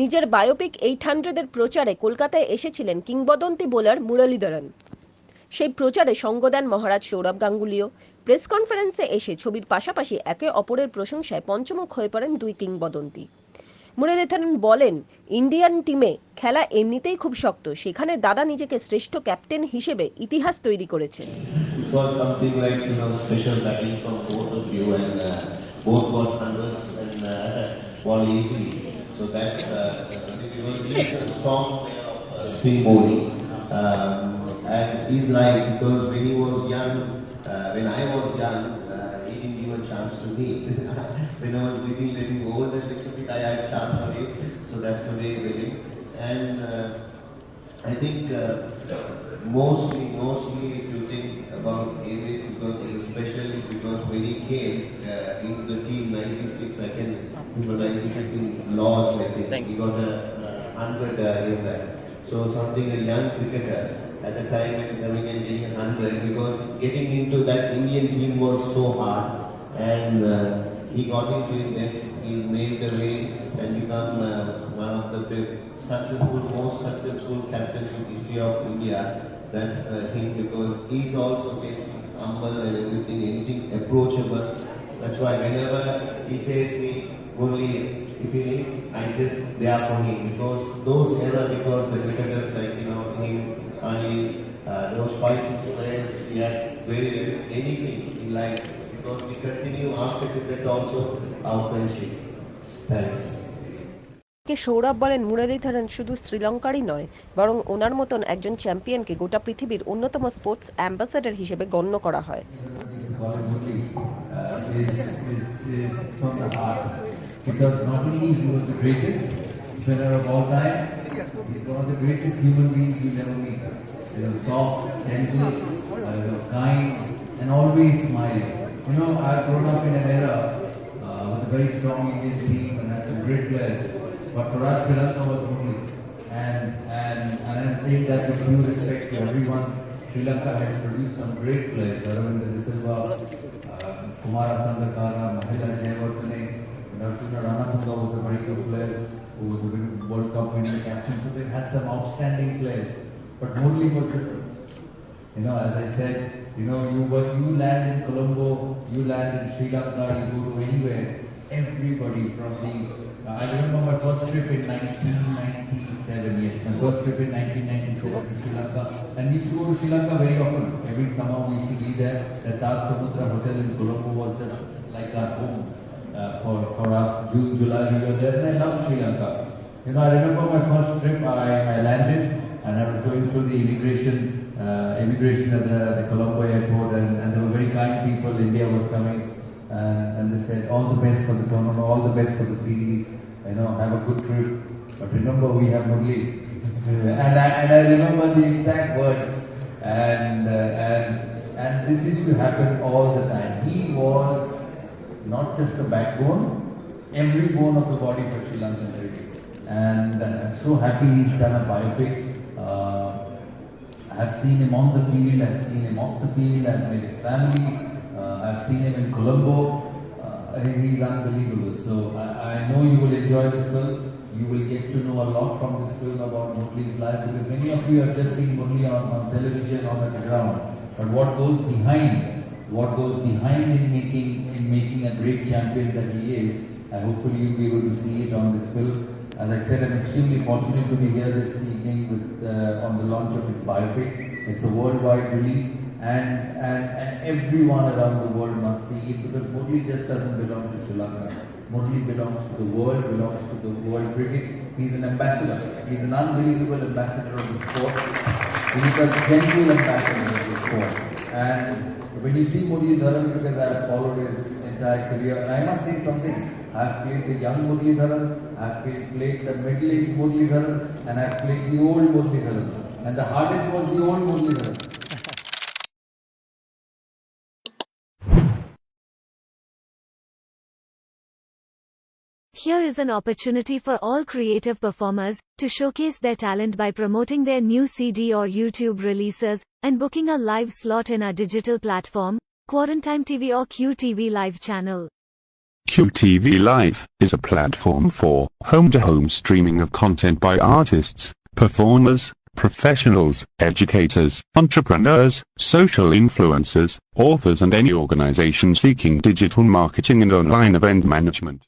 নিজের বায়োপিক 800-এর প্রচারে কলকাতায় এসেছিলেন কিংবদন্তি বোলার মুরলীধরন। সেই প্রচারে সঙ্গ দেন মহারাজ সৌরভ গাঙ্গুলিও। প্রেস কনফারেন্সে এসে ছবির পাশাপাশি একে অপরের প্রশংসায় পঞ্চমুখ হয়ে পড়েন দুই কিংবদন্তি। মুরলীধরন বলেন, ইন্ডিয়ান টিমে খেলা এমনিতেই খুব শক্ত, সেখানে দাদা নিজেকে শ্রেষ্ঠ ক্যাপ্টেন হিসেবে ইতিহাস তৈরি করেছেন। So that's he's a strong spin bowling, and he's right because when he was young, when I was young, he didn't give a chance to me. When I was getting old a little bit, I had a chance for him. So that's the way we live. And I think mostly if you think about Aries, because especially because when he came into the team 96, I can remember 96 in Lords, I think he got a 100 in that. So something a young cricketer at the time when coming and getting 100, because getting into that Indian team was so hard, and he got into it. Then he made the way and become one of the most successful captains in the history of India. That's him, because he's also saying humble and everything, anything approachable. That's why whenever he says me, only if he need, I just there for him, because those era, because the cricketers like him, Ali, those 5-6 players, he had very anything in life, because we continue after cricket also our friendship. Thanks. Sourav বলেন, মুরলীধরন শুধু শ্রীলঙ্কারই নয়, বরং ওনার মতন একজন চ্যাম্পিয়নকে গোটা পৃথিবীর অন্যতম sports ambassador হিসেবে গণ্য করা হয়। Because not only he was the greatest spinner of all time, he's one of the greatest human beings you'll ever meet. Soft, gentle, kind, and always smiling. I've grown up in an era with a very strong Indian team and had some great players. But for us, Sri Lanka was only. And I'm saying that with due respect to everyone, Sri Lanka has produced some great players. Aravind De Silva, Kumara Sangakkara, Mahela Jayawardene, Arjuna Ranatunga was a very good player who was a World Cup winning captain. So they've had some outstanding players. But Murli was different. As I said, you land in Colombo, you land in Sri Lanka, you go to anywhere. Everybody from the I remember my first trip in 1997. Yes, my first trip in 1997 to Sri Lanka, and we used to go to Sri Lanka very often. Every summer we used to be there. The Taj Samudra Hotel in Colombo was just like our home for us. June, July, we were there, and I loved Sri Lanka. I remember my first trip. I landed, and I was going through the immigration at the Colombo airport, and there were very kind people. India was coming. And they said, all the best for the tournament, all the best for the series, have a good trip. But remember, we have Murli. and I remember the exact words. And this used to happen all the time. He was not just the backbone, every bone of the body for Sri Lankan cricket. And I'm so happy he's done a biopic. I've seen him on the field, I've seen him off the field, I've met his family. I've seen him in Colombo. He's unbelievable. So I know you will enjoy this film. You will get to know a lot from this film about Murli's life, because many of you have just seen Murli on television or on the ground. But what goes behind in making a great champion that he is, hopefully you'll be able to see it on this film. As I said, I'm extremely fortunate to be here this evening on the launch of his biopic. It's a worldwide release. And everyone around the world must see it, because Murli just doesn't belong to Sri Lanka. Murli belongs to the world, belongs to the world cricket. He's an ambassador. He's an unbelievable ambassador of the sport. He's a gentle ambassador of the sport. And when you see Muralidharan, because I have followed his entire career, and I must say something. I have played the young Muralidharan, I have played the middle-aged Muralidharan, and I have played the old Muralidharan. And the hardest was the old Muralidharan. Here is an opportunity for all creative performers to showcase their talent by promoting their new CD or YouTube releases and booking a live slot in our digital platform, Quarantine TV or QTV Live channel. QTV Live is a platform for home-to-home streaming of content by artists, performers, professionals, educators, entrepreneurs, social influencers, authors and any organization seeking digital marketing and online event management.